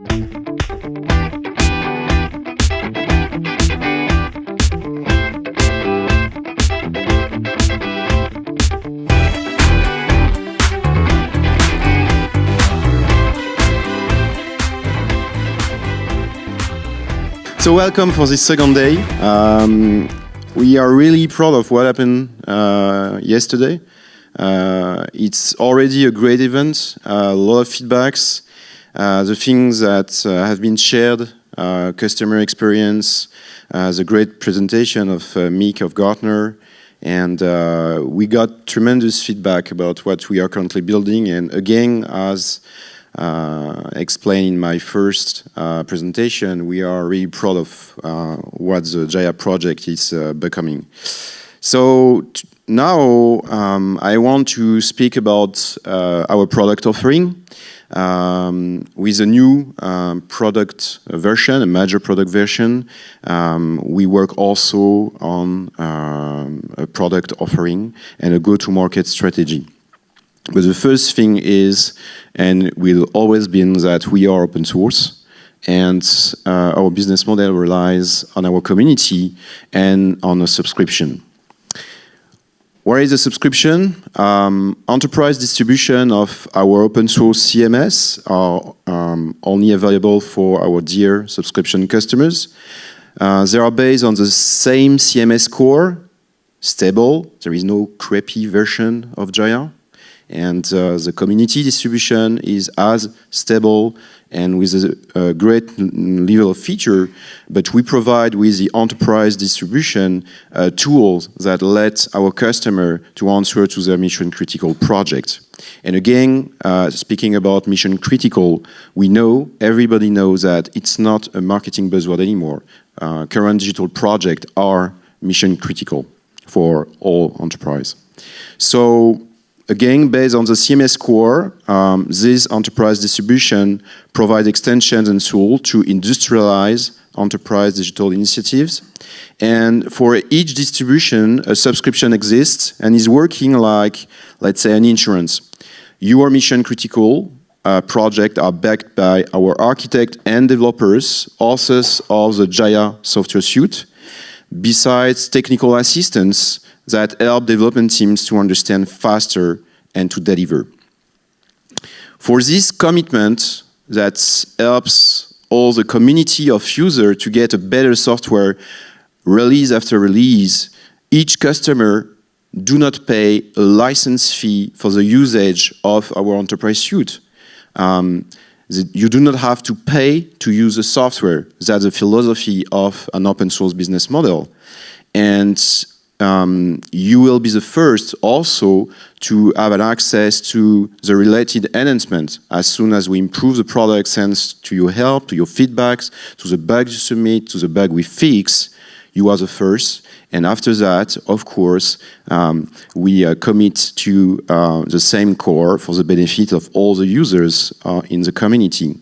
So welcome for this second day. We are really proud of what happened yesterday. It's already a great event, a lot of feedbacks, the things that have been shared, customer experience, the great presentation of Mick of Gartner, and we got tremendous feedback about what we are currently building, and again, as explained in my first presentation, we are really proud of what the Jaya project is becoming. So now I want to speak about our product offering with a new product version, a major product version. We work also on a product offering and a go-to-market strategy. But the first thing is, and will always be, that we are open source, and our business model relies on our community and on a subscription. Where is the subscription? Enterprise distribution of our open source CMS are only available for our dear subscription customers. They are based on the same CMS core, stable. There is no crappy version of Jaya. And the community distribution is as stable and with a great level of feature, but we provide with the enterprise distribution tools that let our customer to answer to their mission critical project. And again, speaking about mission critical, we know, everybody knows that it's not a marketing buzzword anymore. Current digital projects are mission critical for all enterprise. So, again, based on the CMS core, this enterprise distribution provides extensions and tools to industrialize enterprise digital initiatives. And for each distribution, a subscription exists and is working like, let's say, an insurance. Your mission critical projects are backed by our architect and developers, authors of the Jaya software suite, besides technical assistance that help development teams to understand faster and to deliver. For this commitment that helps all the community of users to get a better software release after release, each customer do not pay a license fee for the usage of our enterprise suite. You do not have to pay to use the software. That's the philosophy of an open source business model. And you will be the first also to have an access to the related enhancements as soon as we improve the product thanks to your help, to your feedbacks, to the bugs you submit, to the bug we fix. You are the first. And after that, of course, we commit to the same core for the benefit of all the users in the community.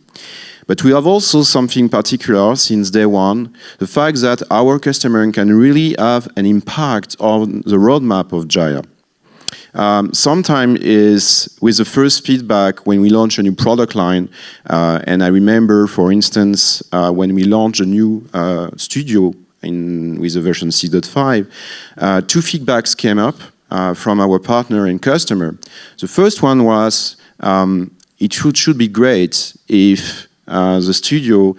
But we have also something particular since day one, the fact that our customer can really have an impact on the roadmap of Jaya. Sometimes is with the first feedback when we launch a new product line, and I remember, for instance, when we launched a new studio with the version 6.5, two feedbacks came up from our partner and customer. The first one was, it should be great if the studio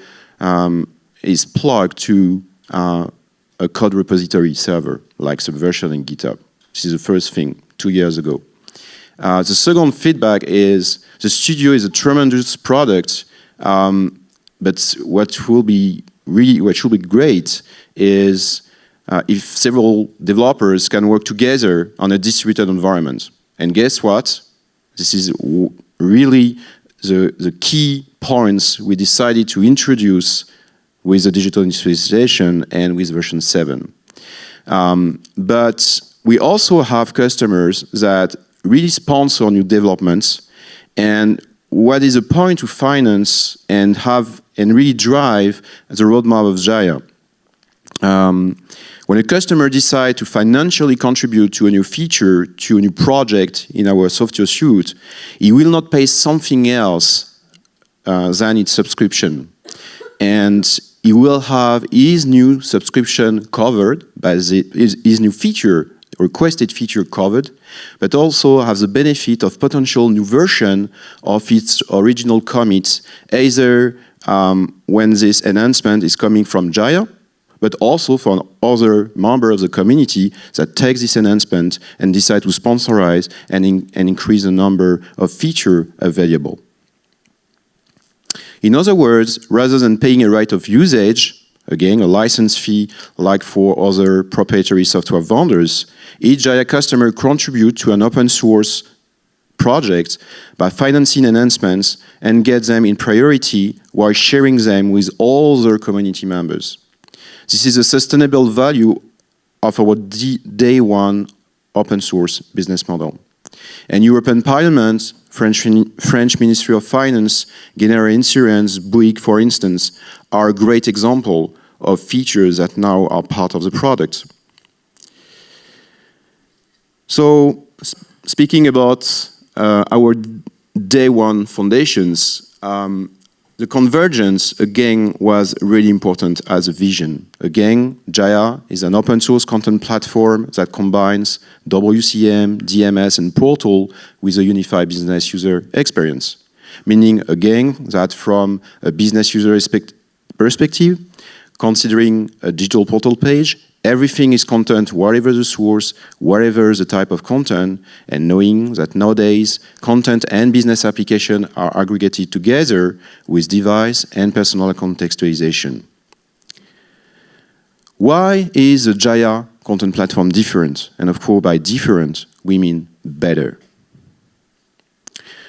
is plugged to a code repository server like Subversion and GitHub. This is the first thing, 2 years ago. The second feedback is the studio is a tremendous product, but what should be great is if several developers can work together on a distributed environment. And guess what? This is really the key points we decided to introduce with the digital industrialization and with version 7. But we also have customers that really sponsor new developments, and what is the point to finance and really drive the roadmap of Jaya? When a customer decides to financially contribute to a new feature, to a new project in our software suite, he will not pay something else than its subscription. And he will have his new subscription covered by his new feature, requested feature covered, but also have the benefit of potential new version of its original commits, either when this enhancement is coming from Jaya, but also from other members of the community that take this enhancement and decide to sponsorize and increase the number of features available. In other words, rather than paying a right of usage, again, a license fee like for other proprietary software vendors, each Jaya customer contributes to an open source project by financing enhancements and get them in priority while sharing them with all their community members. This is a sustainable value of our day one open source business model. And European Parliament, French Ministry of Finance, General Insurance, Bouygues, for instance, are a great example of features that now are part of the product. So, speaking about our day one foundations, the convergence, again, was really important as a vision. Again, Jaya is an open source content platform that combines WCM, DMS, and portal with a unified business user experience. Meaning, again, that from a business user perspective, considering a digital portal page, everything is content, whatever the source, whatever the type of content, and knowing that nowadays content and business application are aggregated together with device and personal contextualization. Why is the Jaya content platform different? And of course, by different, we mean better.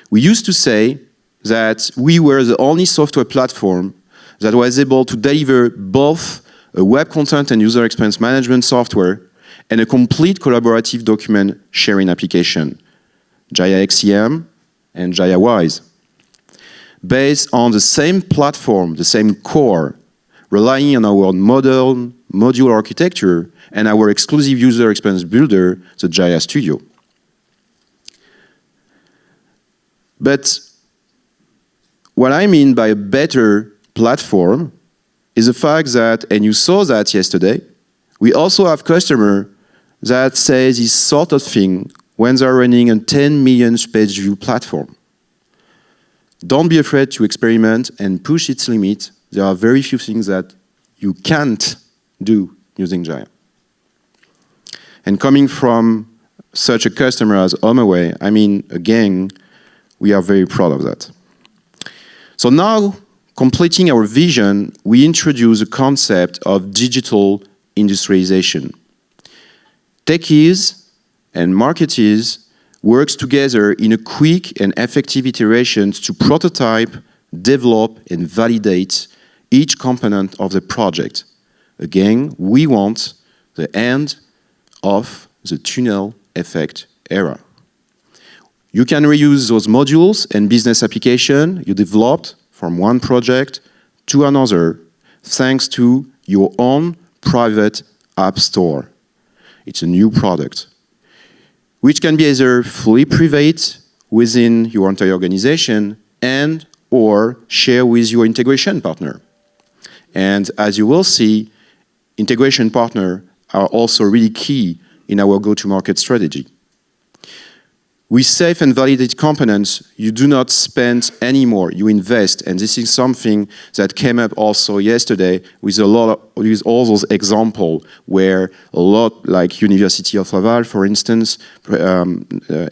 We used to say that we were the only software platform that was able to deliver both a web content and user experience management software, and a complete collaborative document sharing application, Jaya XCM and JahiaOne. Based on the same platform, the same core, relying on our modern modular architecture and our exclusive user experience builder, the Jaya Studio. But what I mean by a better platform is the fact that, and you saw that yesterday, we also have customers that say this sort of thing when they're running a 10 million page view platform. Don't be afraid to experiment and push its limit. There are very few things that you can't do using Jaya. And coming from such a customer as Auvray, I mean, again, we are very proud of that. So now, completing our vision, we introduce the concept of digital industrialization. Techies and marketeers work together in a quick and effective iterations to prototype, develop, and validate each component of the project. Again, we want the end of the tunnel effect era. You can reuse those modules and business application you developed from one project to another, thanks to your own private app store. It's a new product, which can be either fully private within your entire organization and or share with your integration partner. And as you will see, integration partners are also really key in our go-to-market strategy. With safe and validated components, you do not spend anymore, you invest. And this is something that came up also yesterday with with all those examples where a lot, like University of Laval, for instance,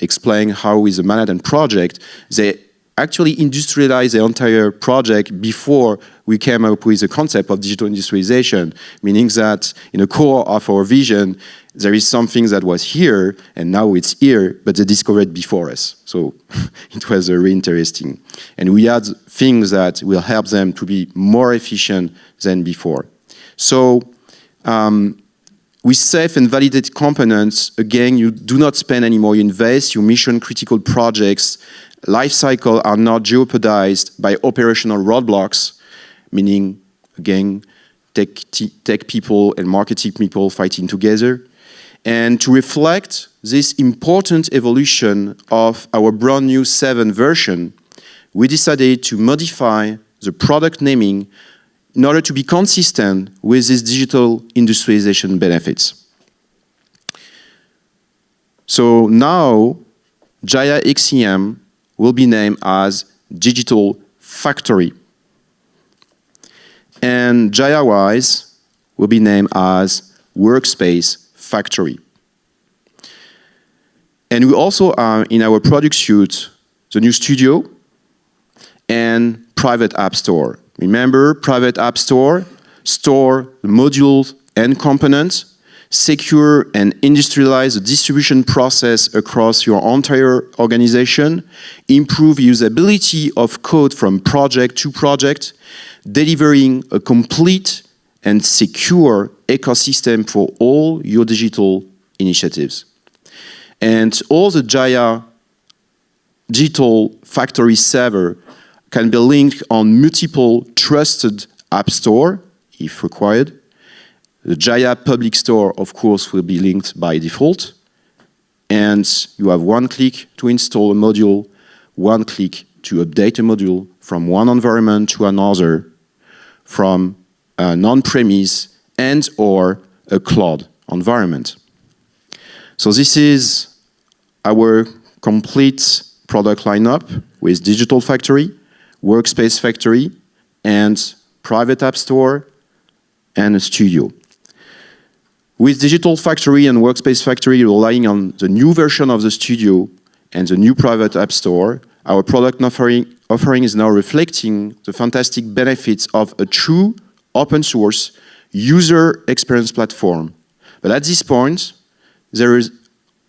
explain how with the Manhattan project, they actually industrialize the entire project before we came up with the concept of digital industrialization, meaning that in the core of our vision, there is something that was here, and now it's here, but they discovered before us. So it was very interesting. And we had things that will help them to be more efficient than before. So with safe and validated components, again, you do not spend anymore, you invest, your mission-critical projects, life cycle are not jeopardized by operational roadblocks, meaning, again, tech people and marketing people fighting together. And to reflect this important evolution of our brand new 7 version, we decided to modify the product naming in order to be consistent with these digital industrialization benefits. So now, Jaya XCM will be named as Digital Factory. And JahiaWise will be named as Workspace Factory. And we also are in our product suite, the new studio and private app store. Remember, private app store the modules and components, secure and industrialize the distribution process across your entire organization, improve usability of code from project to project, delivering a complete and secure ecosystem for all your digital initiatives. And all the Jaya Digital Factory server can be linked on multiple trusted app store, if required. The Jaya public store, of course, will be linked by default. And you have one click to install a module, one click to update a module from one environment to another, from an on-premise and or a cloud environment. So this is our complete product lineup with Digital Factory, Workspace Factory, and Private App Store, and a studio. With Digital Factory and Workspace Factory relying on the new version of the studio and the new Private App Store, our product offering is now reflecting the fantastic benefits of a true open source user experience platform. But at this point, there is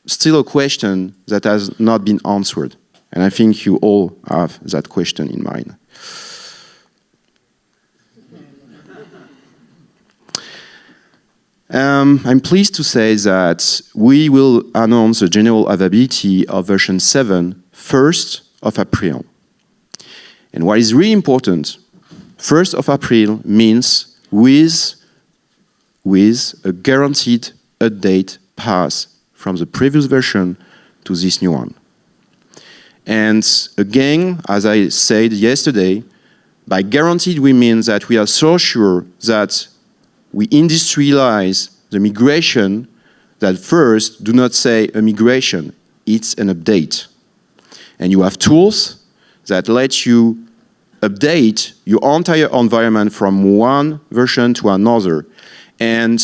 still a question that has not been answered. And I think you all have that question in mind. I'm pleased to say that we will announce the general availability of version 7 1st of April. And what is really important, 1st of April means with a guaranteed update path from the previous version to this new one. And again, as I said yesterday, by guaranteed we mean that we are so sure that we industrialize the migration that first do not say a migration, it's an update. And you have tools that let you update your entire environment from one version to another. And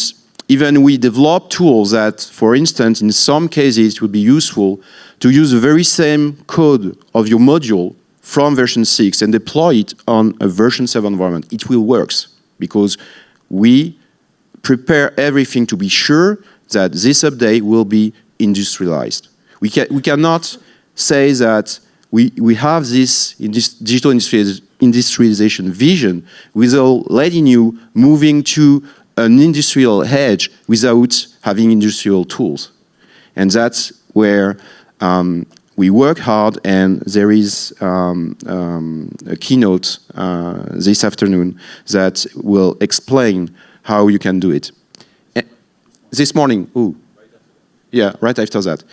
even we develop tools that, for instance, in some cases it would be useful to use the very same code of your module from version 6 and deploy it on a version 7 environment. It will work because we prepare everything to be sure that this update will be industrialized. We cannot say that we have this digital industrialization vision without letting you moving to an industrial edge without having industrial tools. And that's where we work hard, and there is a keynote this afternoon that will explain how you can do it. This morning, right after that.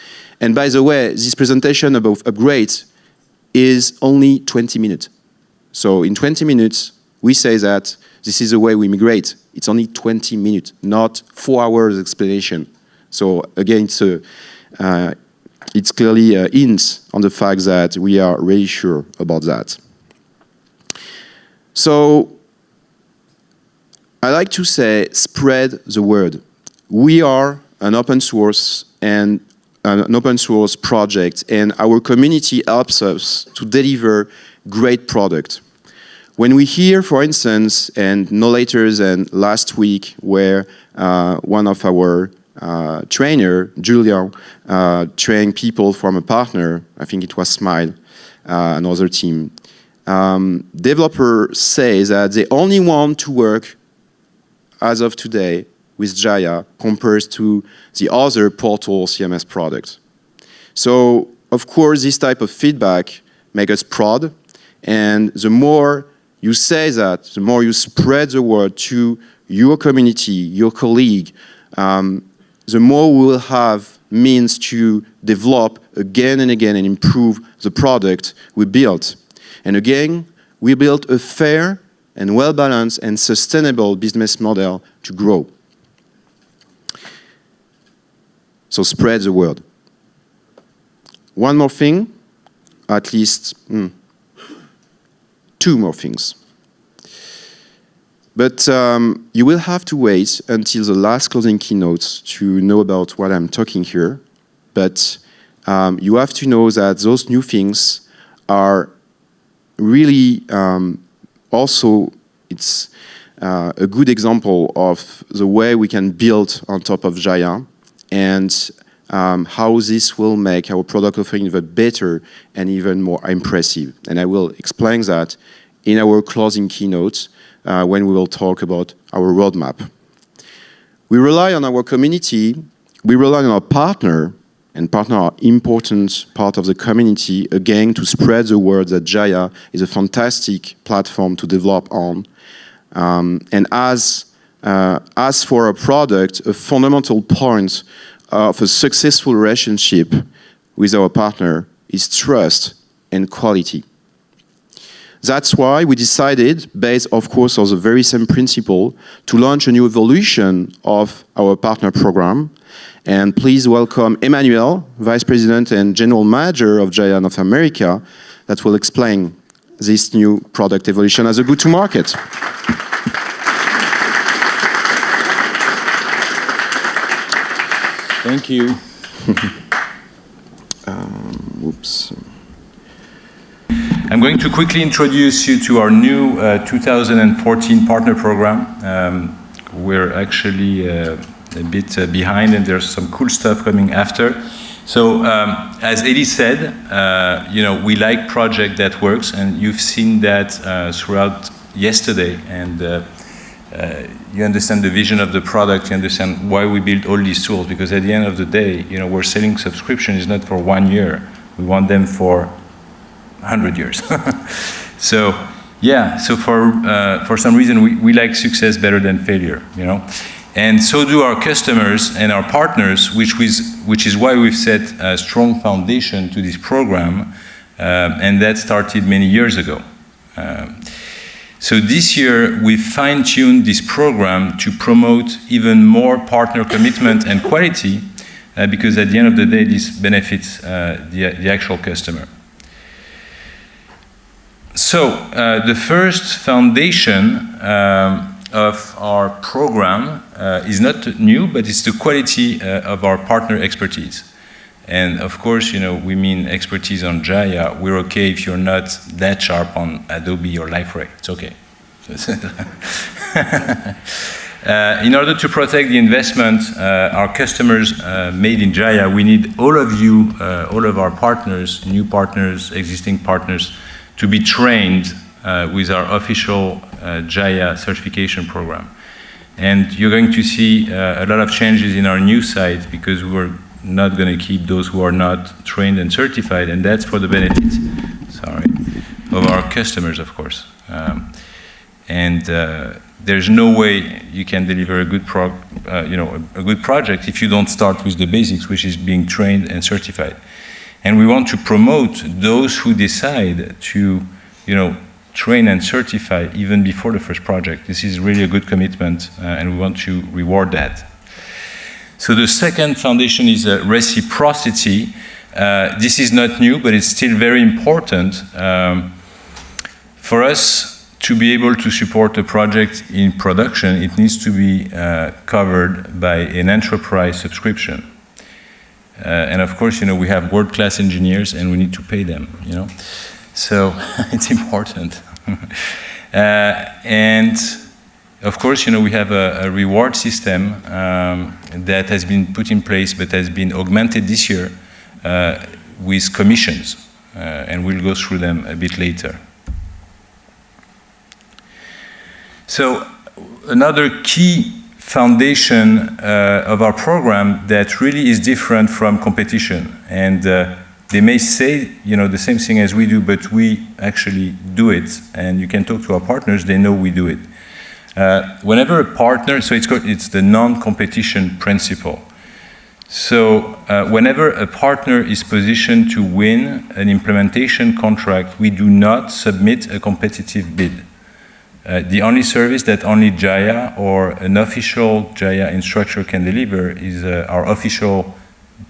And by the way, this presentation about upgrades is only 20 minutes. So in 20 minutes, we say that this is the way we migrate. It's only 20 minutes, not 4 hours explanation. So again, it's clearly hints on the fact that we are really sure about that. So I like to say, spread the word. We are an open source and an open source project, and our community helps us to deliver great product. When we hear, for instance, and no later than last week, where one of our trainer, Julian, trained people from a partner, I think it was Smile, another team, developers say that they only want to work as of today with Jaya compared to the other portal CMS product. So, of course, this type of feedback makes us proud, and the more you say that, the more you spread the word to your community, your colleague, the more we will have means to develop again and again and improve the product we built. And again, we built a fair and well-balanced and sustainable business model to grow. So spread the word. One more thing, at least two more things. But you will have to wait until the last closing keynote to know about what I'm talking here. But you have to know that those new things are really also, it's a good example of the way we can build on top of Jaya and how this will make our product offering even better and even more impressive. And I will explain that in our closing keynote when we will talk about our roadmap. We rely on our community, we rely on our partner, and partners are an important part of the community, again, to spread the word that Jaya is a fantastic platform to develop on. And as for a product, a fundamental point of a successful relationship with our partner is trust and quality. That's why we decided, based of course on the very same principle, to launch a new evolution of our partner program. And please welcome Emmanuel, Vice President and General Manager of Jaya North America, that will explain this new product evolution as a go-to-market. Thank you. Oops. I'm going to quickly introduce you to our new 2014 partner program. We're actually a bit behind, and there's some cool stuff coming after. So, as Elie said, we like project that works, and you've seen that throughout yesterday, and you understand the vision of the product, you understand why we build all these tools, because at the end of the day, we're selling subscriptions not for 1 year. We want them for 100 years. So, yeah, so for some reason, we like success better than failure, And so do our customers and our partners, which is why we've set a strong foundation to this program, and that started many years ago. So this year, we fine-tuned this program to promote even more partner commitment and quality, because at the end of the day, this benefits the actual customer. So the first foundation of our program is not new, but it's the quality of our partner expertise. And of course, we mean expertise on Jaya. We're okay if you're not that sharp on Adobe or Liferay. It's okay. In order to protect the investment our customers made in Jaya, we need all of you, all of our partners, new partners, existing partners, to be trained with our official Jaya certification program. And you're going to see a lot of changes in our new site, because we're not going to keep those who are not trained and certified, and that's for the benefit, of our customers, of course. There's no way you can deliver a good a good project if you don't start with the basics, which is being trained and certified. And we want to promote those who decide to, train and certify even before the first project. This is really a good commitment, and we want to reward that. So the second foundation is reciprocity. This is not new, but it's still very important. For us to be able to support a project in production, it needs to be covered by an enterprise subscription. And of course, we have world-class engineers, and we need to pay them, So it's important. And of course, we have a reward system that has been put in place, but has been augmented this year with commissions. And we'll go through them a bit later. So another key foundation of our program that really is different from competition. And they may say, the same thing as we do, but we actually do it. And you can talk to our partners, they know we do it. Whenever a partner, so it's the non-competition principle. So whenever a partner is positioned to win an implementation contract, we do not submit a competitive bid. The only service that only Jaya or an official Jaya instructor can deliver is our official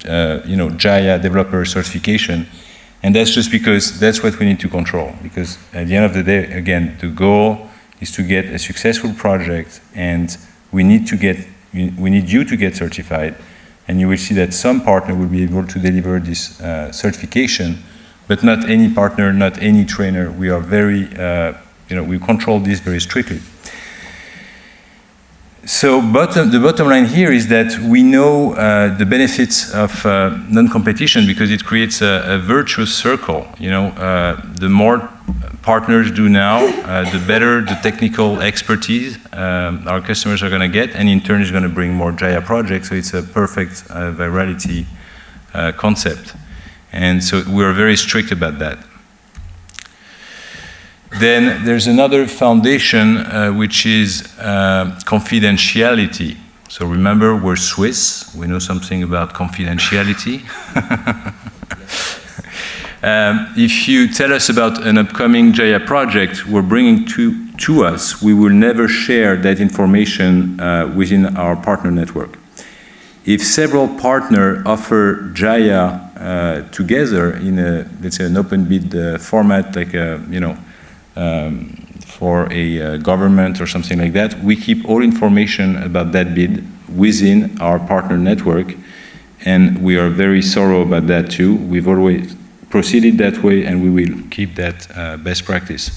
Jaya developer certification. And that's just because that's what we need to control. Because at the end of the day, again, the goal is to get a successful project, and we need you to get certified. And you will see that some partner will be able to deliver this certification, but not any partner, not any trainer. We are very, we control this very strictly. So the bottom line here is that we know the benefits of non-competition because it creates a virtuous circle. The more partners do now, the better the technical expertise our customers are going to get, and in turn is going to bring more Jaya projects. So it's a perfect virality concept. And so we're very strict about that. Then there's another foundation, which is confidentiality. So remember, we're Swiss. We know something about confidentiality. If you tell us about an upcoming Jaya project we're bringing to us, we will never share that information within our partner network. If several partners offer Jaya together in let's say, an open bid format, like for a government or something like that, we keep all information about that bid within our partner network, and we are very thorough about that too. We've always proceeded that way, and we will keep that best practice.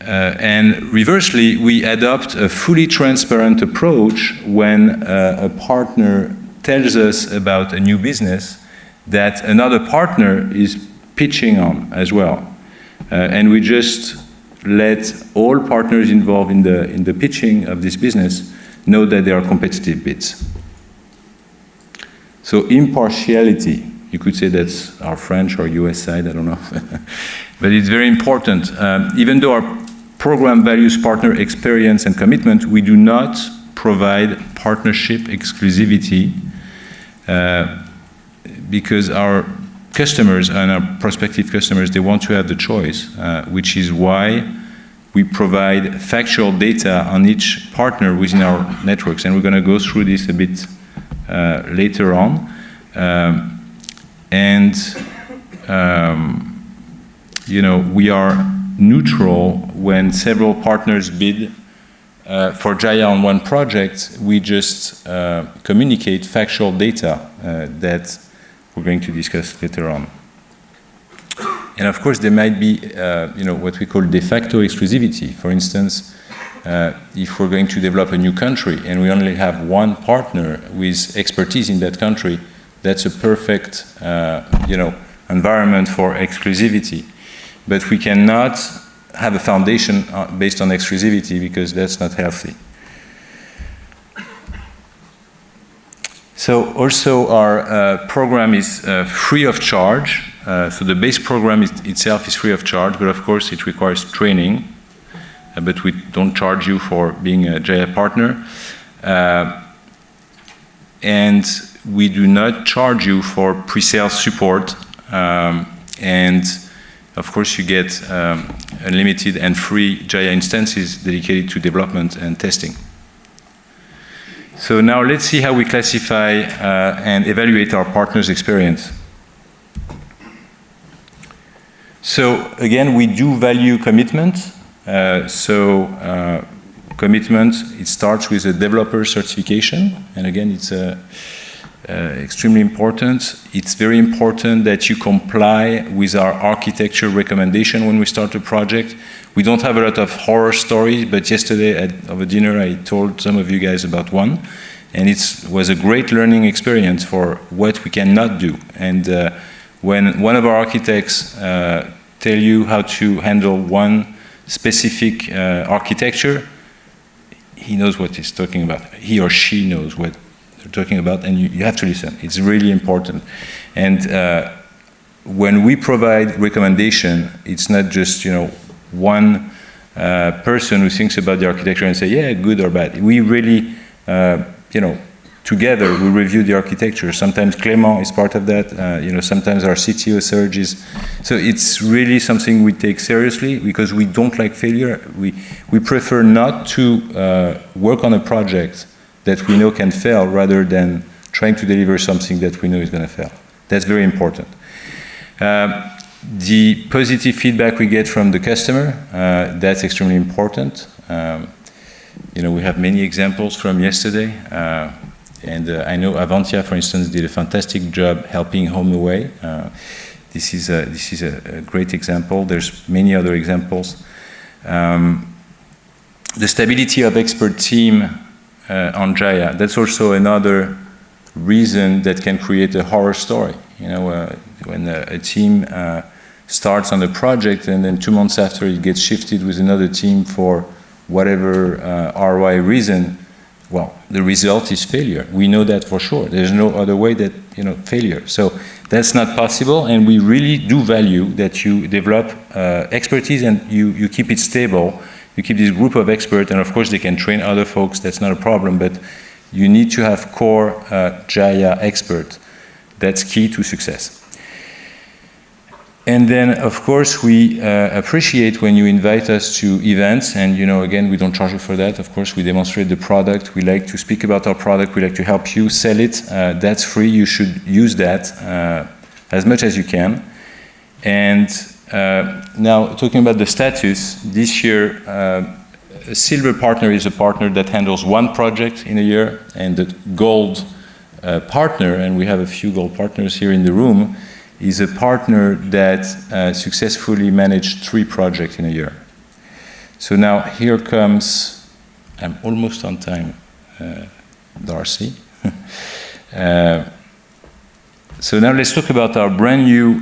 And reversely, we adopt a fully transparent approach when a partner tells us about a new business that another partner is pitching on as well. And we just let all partners involved in the pitching of this business know that there are competitive bids. So impartiality, you could say that's our French or US side, I don't know. But it's very important. Even though our program values partner experience and commitment, we do not provide partnership exclusivity because our customers and our prospective customers, they want to have the choice, which is why we provide factual data on each partner within our networks. And we're going to go through this a bit later on. We are neutral when several partners bid for Jaya on one project. We just communicate factual data that we're going to discuss later on. And of course, there might be, what we call de facto exclusivity. For instance, if we're going to develop a new country and we only have one partner with expertise in that country, that's a perfect, environment for exclusivity. But we cannot have a foundation based on exclusivity because that's not healthy. So also our program is free of charge. So the base program itself is free of charge, but of course it requires training. But we don't charge you for being a Jaya partner. And we do not charge you for pre-sales support. And of course you get unlimited and free Jaya instances dedicated to development and testing. So now let's see how we classify and evaluate our partners' experience. So again, we do value commitment. Commitment, it starts with a developer certification. And again, it's extremely important. It's very important that you comply with our architecture recommendation when we start a project. We don't have a lot of horror stories, but yesterday at a dinner I told some of you guys about one, and it was a great learning experience for what we cannot do. And when one of our architects tell you how to handle one specific architecture, he knows what he's talking about. He or she knows what they're talking about, and you have to listen. It's really important. And when we provide recommendation, it's not just one person who thinks about the architecture and say, yeah, good or bad. We really together we review the architecture. Sometimes Clément is part of that. Sometimes our CTO Serge is. So it's really something we take seriously because we don't like failure. We prefer not to work on a project that we know can fail rather than trying to deliver something that we know is going to fail. That's very important. The positive feedback we get from the customer, that's extremely important. We have many examples from yesterday. And I know Avantia, for instance, did a fantastic job helping HomeAway. This is a great example. There's many other examples. The stability of expert team on Jaya, that's also another reason that can create a horror story. When a team starts on a project and then 2 months after it gets shifted with another team for whatever ROI reason, well, the result is failure. We know that for sure. There's no other way that, failure. So that's not possible, and we really do value that you develop expertise and you keep it stable. You keep this group of experts, and of course they can train other folks, that's not a problem, but you need to have core Jaya expert. That's key to success. And then, of course, we appreciate when you invite us to events, and again, we don't charge you for that. Of course, we demonstrate the product. We like to speak about our product. We like to help you sell it. That's free. You should use that as much as you can. And now, talking about the status, this year, a silver partner is a partner that handles 1 project in a year, and the gold partner, and we have a few gold partners here in the room, is a partner that successfully managed 3 projects in a year. So now here comes, I'm almost on time, Darcy. So now let's talk about our brand new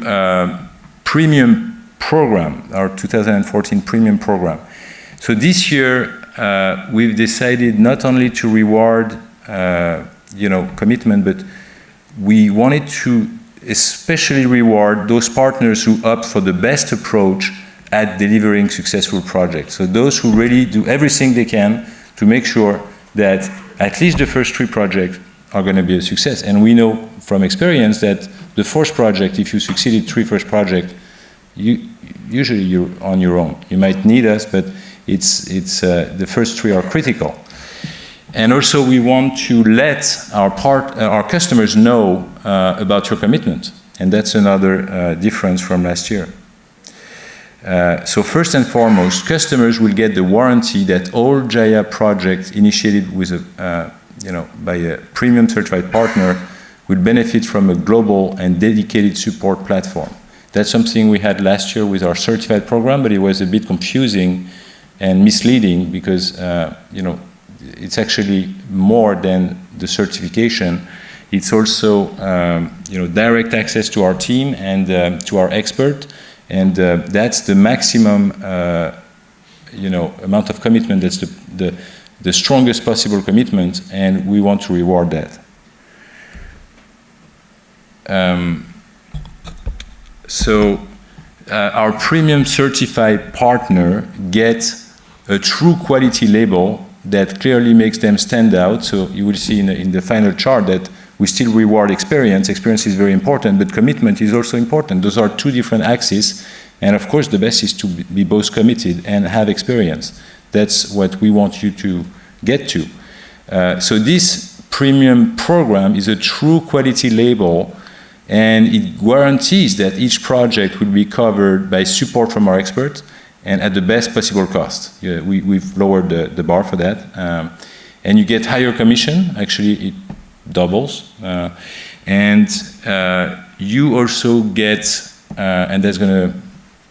premium program, our 2014 premium program. So this year, we've decided not only to reward, commitment, but we wanted to especially reward those partners who opt for the best approach at delivering successful projects. So those who really do everything they can to make sure that at least the first 3 projects are going to be a success. And we know from experience that the 4th project, if you succeeded 3 first projects, usually you're on your own. You might need us, but the first 3 are critical. And also, we want to let our customers know about your commitment, and that's another difference from last year. So first and foremost, customers will get the warranty that all Jaya projects initiated with by a premium certified partner will benefit from a global and dedicated support platform. That's something we had last year with our certified program, but it was a bit confusing and misleading because it's actually more than the certification. It's also direct access to our team and to our expert, and that's the maximum amount of commitment. That's the strongest possible commitment, and we want to reward that. Our premium certified partner gets a true quality label that clearly makes them stand out. So you will see in the final chart that we still reward experience. Experience is very important, but commitment is also important. Those are 2 different axes. And of course, the best is to be both committed and have experience. That's what we want you to get to. So this premium program is a true quality label, and it guarantees that each project will be covered by support from our experts and at the best possible cost. We've lowered the bar for that. And you get higher commission. Actually, it doubles. And you also get, and that's going to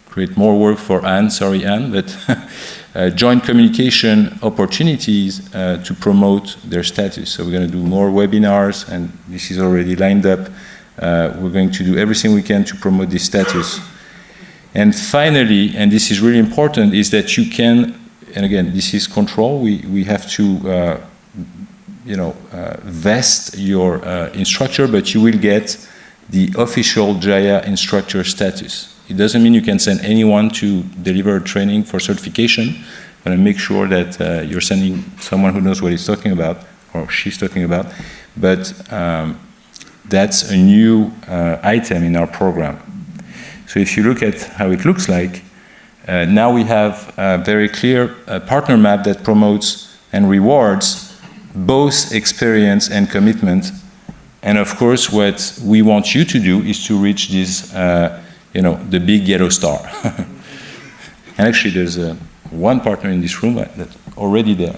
create more work for Anne, sorry Anne, but joint communication opportunities to promote their status. So we're going to do more webinars, and this is already lined up. We're going to do everything we can to promote this status. And finally, and this is really important, is that you can, and again, this is control. We have to, vest your instructor, but you will get the official Jaya instructor status. It doesn't mean you can send anyone to deliver training for certification, but make sure that you're sending someone who knows what he's talking about, or she's talking about. but that's a new item in our program. So if you look at how it looks like, now we have a very clear partner map that promotes and rewards both experience and commitment. And of course, what we want you to do is to reach this, the big yellow star. And actually, there's one partner in this room that's already there.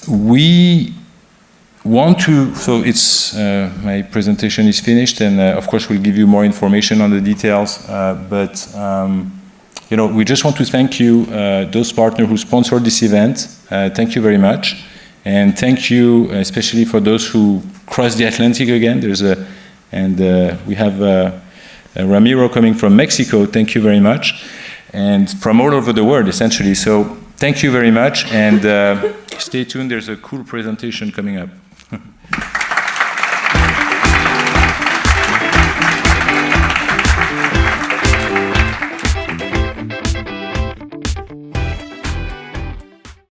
We want to, so it's, my presentation is finished, and of course we'll give you more information on the details, but we just want to thank you, those partners who sponsored this event. Thank you very much. And thank you especially for those who crossed the Atlantic again. We have Ramiro coming from Mexico. Thank you very much. And from all over the world, essentially. So thank you very much, and stay tuned. There's a cool presentation coming up.